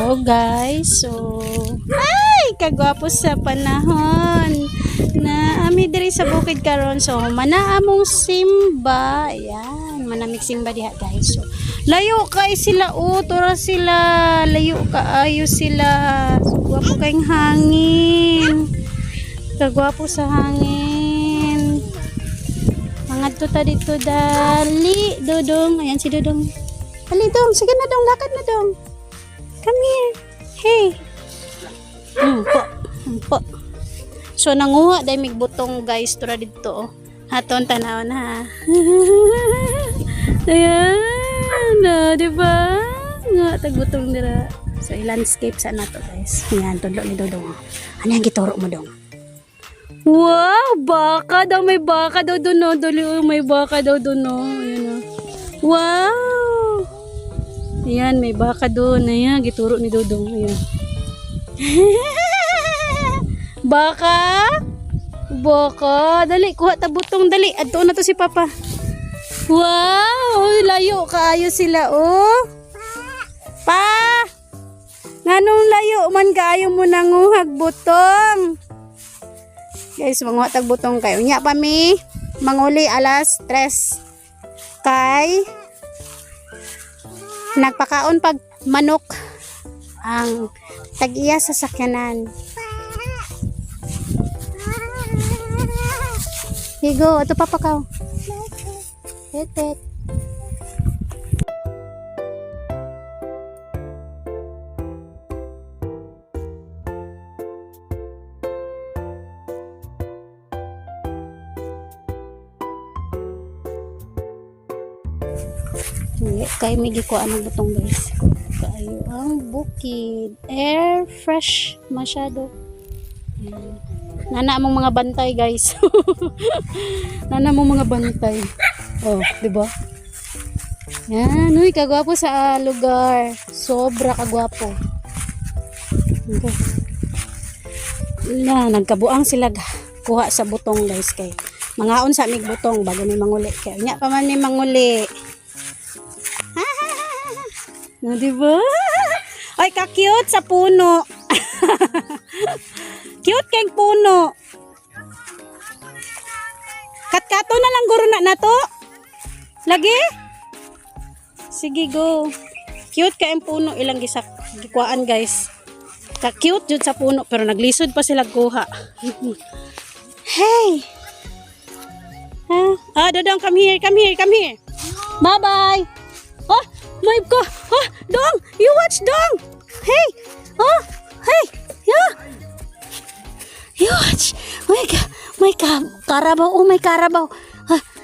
Hello guys, so ay kagwapo sa panahon na ami diri sa bukid karon. So manaamong simba, ayan, manamig simba diha guys. So layo kay sila, tura sila, layo kaayo sila. So, gwapo kayong hangin, kagwapo sa hangin. Mga tuta dito dali, Dodong, ayan si Dodong. Dali Dong, sige na Dong, lakad na Dong. Come here. Hey. Po. So nanguha dai mig butong guys tura dito. Haton tanaw na. Ayan, di ba? Nga tag butong dira. So landscape sa nato guys. Ayan tudlo ni Dodong. Ano yang gituro mo Dong? Wow, baka daw, may baka daw doon no. Dali, may baka daw doon no. Ayan o. Wow. Ayan, may baka doon. Ayan, gituro ni Dodong. Ayan. Baka? Baka? Dali, kuha tabutong. Dali, adto na to si Papa. Wow! Layo kaayo sila, oh. Pa! Nganong layo man kaayo mo nanguhag butong? Guys, manguha tag butong kayo. Nya pa mi, manguli alas 3. Kay nagpakaon pag manok ang tag-iya sa sakyanan. Higo, ito papakaw. Pet. Kay may gikuan ang butong guys. Kayo ang bukid. Air fresh masyado. Ayan. Nana mong mga bantay guys. Nana mong mga bantay. Oh, di ba? Yan, uy, kagwapo sa lugar. Sobra kagwapo. Okay. Na, nagkabuang sila kuha sa butong guys kay. Mangaon sa mig butong bago ni manguli. Kaya nya pa man ni manguli. No, diba? Ay, ka-cute sa puno. Cute kayong puno. Kat-kato na lang guro na to. Lagi? Sige, go. Cute kayong puno. Ilang gisak gikuan guys. Ka-cute jud sa puno. Pero naglisod pa sila kuha. Hey! Dodong, come here. Bye-bye. Oh! My God! Oh, Dong! You watch Dong! Hey! Oh! Hey! Yeah! You watch! My God! My God! Carabao! Oh, my Carabao!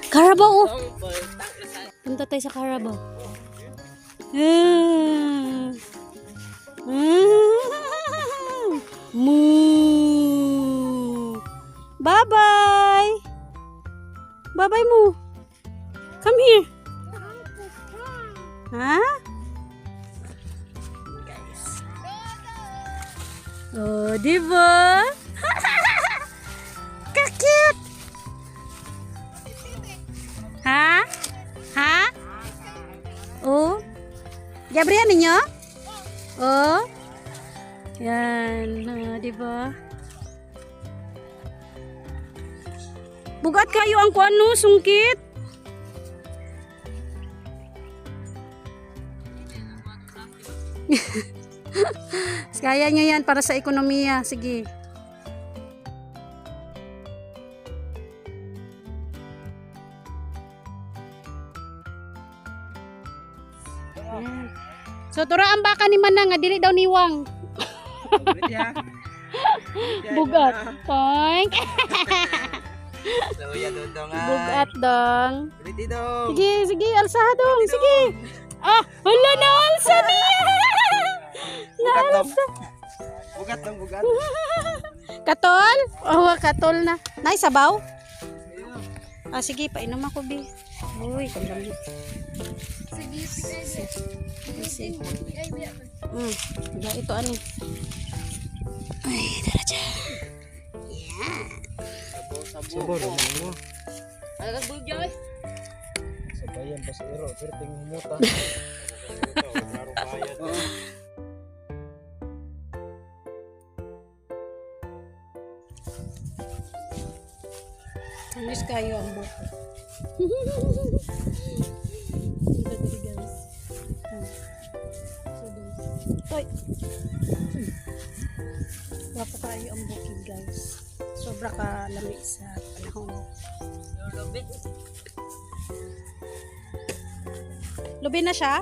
Carabao! Oh! Punta tayo sa Carabao. Moo! Bye-bye! Bye-bye, Moo! Come here! Ha? Guys. Oh, diba? Kakit! Ha? Ha? Oh? Gabriel ninyo? Oh? Yan. Diba? Bugat kayo ang kuano, sungkit. Kaya nyo yan para sa ekonomiya. Sige. Ayan. So tura ang baka ni Manang nga dili daw niwang. Bugat. Toink. Bugat dong. Sige, alsaha dong. Sige. Wala na alsa niya. Bugat. Katol? Oh, katol na. Nay, sabaw? Sige, painom ako, Bi. Uy, kandali. Sige. Ito ano. Ay, daraja. Yan. Sabor mo. Agak bujoy. Sabayan pa sa iro, pero tingin mo ta. Anis kayo ang buko. Dito dito guys. So guys. Toy. Wapo kayo ang bukid guys. Sobra ka lamig sa panahon. Lubi na siya?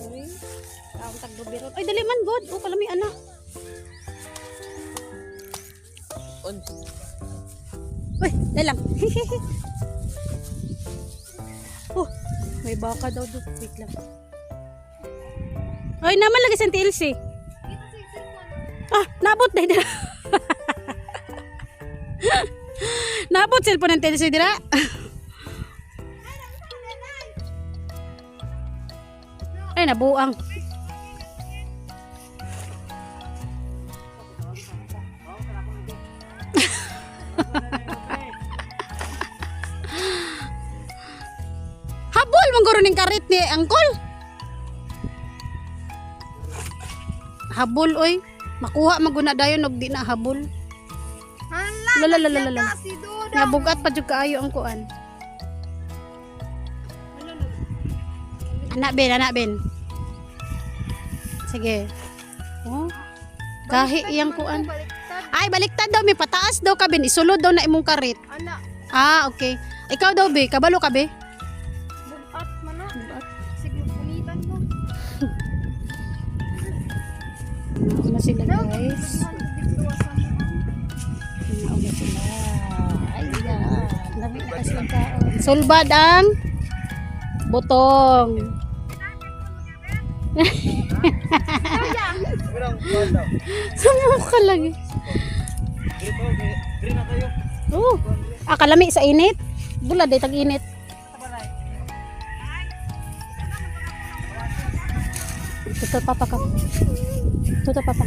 Uy. Ang taglubi ron. Ay, dali man god. Oh, kalami anak. Uy, dali lang. Oh, may baka daw doon. Wait lang. Ay, naman lagi sa TLC. Ah, nabot na. Nabot cellphone ng TLC dira. Ay, nabuang. Habol mong guro ning karit ni Angkol. Habol oy. Makuha maguna dayon og di na habol. Lalalala. Nabugat pa jud kaayo ang kuan. Anak Ben. Sige. Oh. Gahi iyang kuan. Ay, baliktad daw, may pataas daw ka, Ben. Isulod daw na imong karit. Anak, Ah, okay. Ikaw daw, Be. Kabalo ka, Be? bugat man na. Sige, punitan mo. Ano sila, guys? Ano sila? Ay, yan. Dami na kasi ng tao. Sulbad ang butong. Sumuka lagi. Green na kayo. Oh, kalami sa init. Bula day tag init. Tuto papa ka. Tuto papa.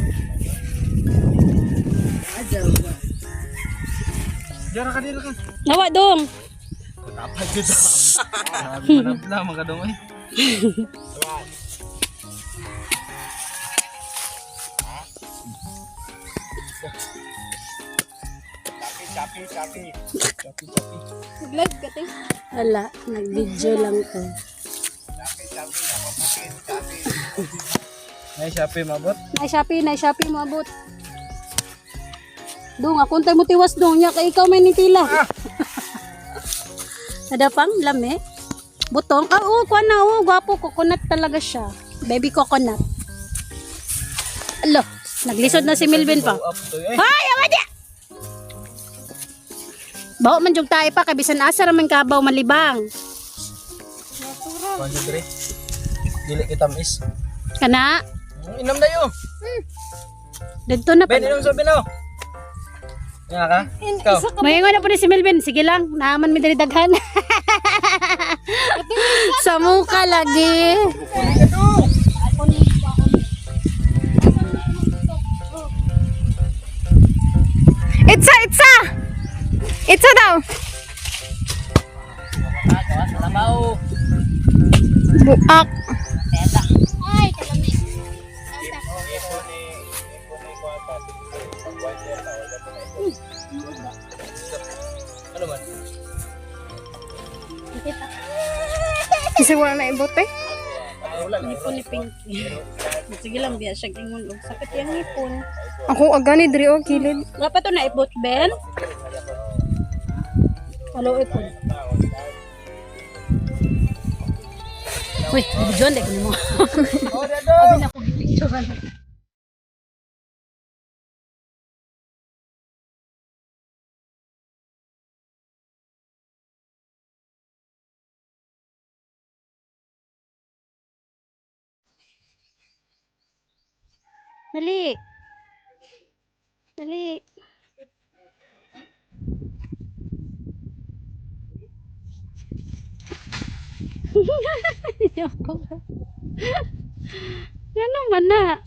Dira ka. Nawa dong. Tapad jud. Sabi na mga dong eh. Chapi. Vlog ka te. Wala, nag-video lang ko. Ay, Shopee mabot. Nay Shopee maabot. Dong, akong tayo mo tiwas dong. Nya kay ikaw may nitila. Ada pang lami. Butong. Ah, oh, kuha na. Oh, gwapo. Coconut talaga siya. Baby coconut. Alo, naglisod na si Milvin pa. Up to eh. Hoy, awa niya! Bawa man jug tayo pa. Kabisan asa raman kabaw malibang. Kuan jud dire. Dili kita miss. Kana. Inom dayo. Dito na pa. Ben, inom sa binaw. Nga ka? Ikaw. Mayingon na po ni si Melvin. Sige lang. Naaman mi diri daghan. Sa mukha lagi. Itsa daw. Buak. Ay, kalami. Ano man? Kasi wala na ibote. Ngipon ni Pinky. Sige lang biya siya ingon og sakit yang ngipon. Ako agani diri o kilid. Wala pa to na ibot Ben. Hello ipon. Uy, bidyon dai ko nimo. Abi na ko gipicturean. Dali. Dali. Yan naman na.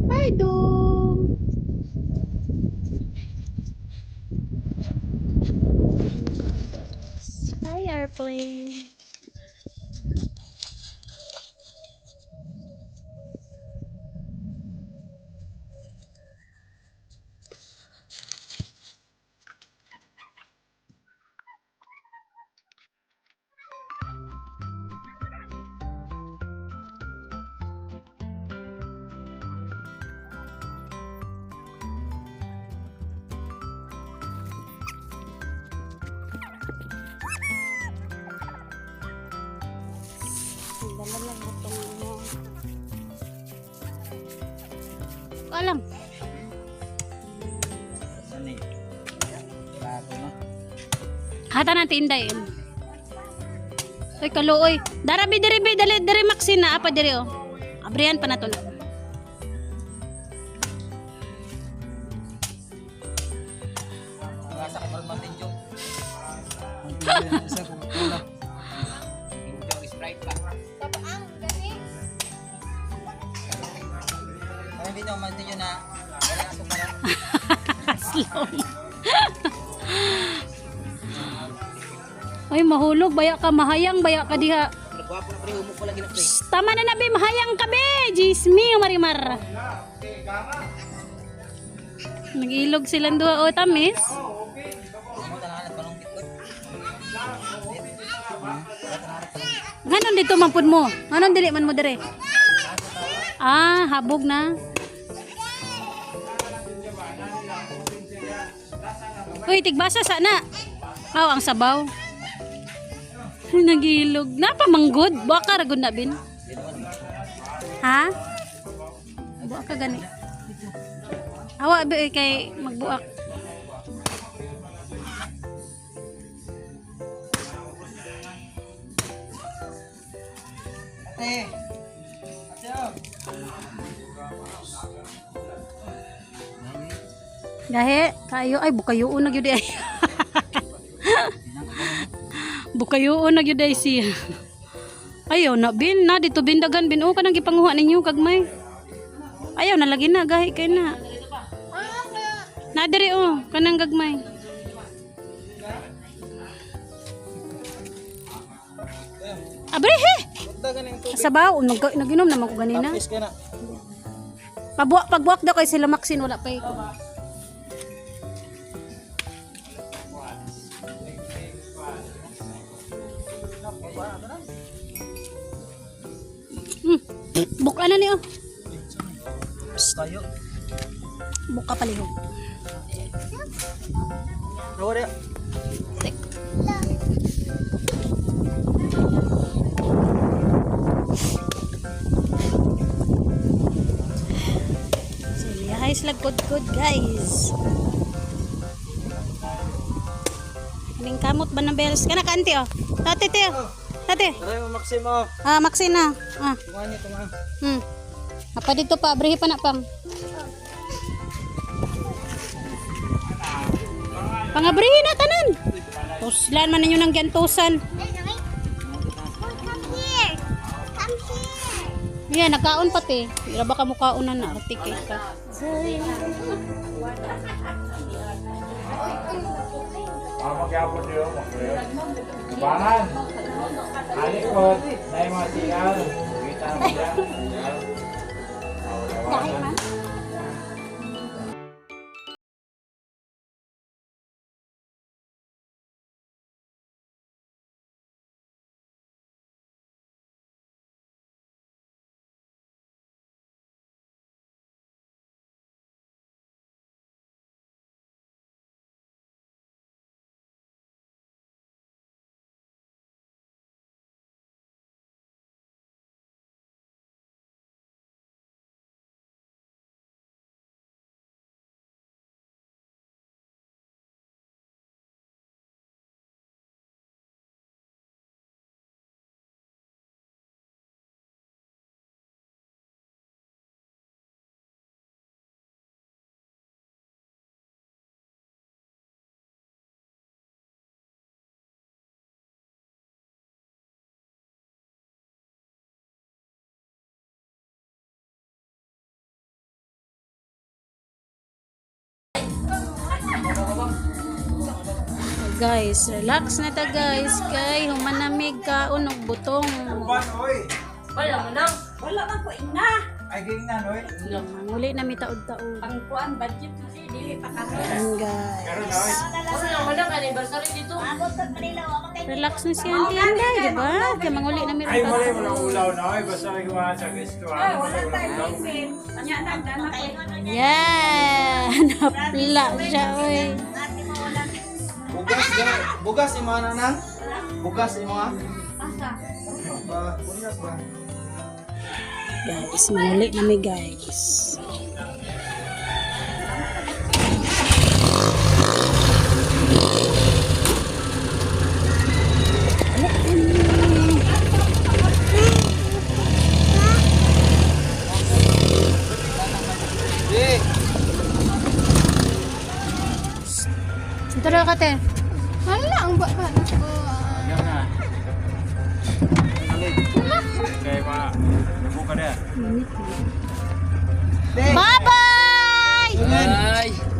Hi, Dong. Hi, airplane. Wala na butong mo. Alam. Saan eh? Bago na. Hata na tinday. Oy kaluoy. Darabi diri bi dali maksin na apa diri oh. Abrihan pa na to. Nasa kay Malmatin yung. Ang isa kung pula. Yung Sprite pa. Tapaang gani. Ay, hindi naman din yun na wala na sumaran. Slow. Ay mahulog baya ka mahayang baya ka diha. Nagwapo na pre, humok ko lagi na pre. Shh, tama na nabi mahayang ka be. Jismi Marimar. Nagilog silang duha o tamis. Mo tanahan at panong bitcoin. Ganon dito mampud mo. Ganon dili man mo dire. Ah, habog na. Uy, tigbasa sana. Aw, ang sabaw. Nagilog. Napamanggod. Buwa ka ragod na bin. Ha? Buwa ka gani. Awa ba kay magbuak. Ate. Gahe, kayo ay bukayoon na gyud ay. Bukayoon na gyud ay siya. Ayaw na bin na dito bindagan bin o kanang gipanguha ninyo kagmay. Ayaw na lagi na gahe kay na. Na diri o kanang gagmay. Abre he. Sabaw naginom naman ko ganina. Tapis ka na. Pagbuak daw kay sila maksin wala pa iko. Buka na niyo. Tayo. Buka palihog. Tawa rin. Sila guys, lagkod-kod guys. Aling kamot ba ng bells? Kana kanti oh. Tate tiyo. Tate. Tara mo Maximo. Ah, maksin na. Ah. Tungan niyo tungan. Apa dito pa, abrihi pa na pang. Pangabrihi na tanan. Tuslan man ninyo ng gantusan. Yeah, nakaon pati. Ira ba ka mukaunan na artike ka. Magyapon niyo, Bahan, alikot, na yung mga sigaw, kita mo siya. Guys, relax na ta guys. Kay humanamig ka unog butong. Wala mo nang. Ay ging na noy. Muli na mi taod-taod. Ang kuan budget kasi dili pa kami. Ayan guys. Wala mo nang anniversary dito. Relax na si Auntie Anday, di ba? Kaya manguli na mi Ay, wala mo ng ulaw na, ay, basta may gawa sa gestuan. Yan! Napla siya, oy. Bugas ga. Bugas imo na nang. Bugas imo ha. ba? Bunyak ba? Guys, muli na mi guys. Di! Ito na kate. Hala, ang baba na ko. Yan na. Kaya ma, nabuka na. Bye-bye! Bye!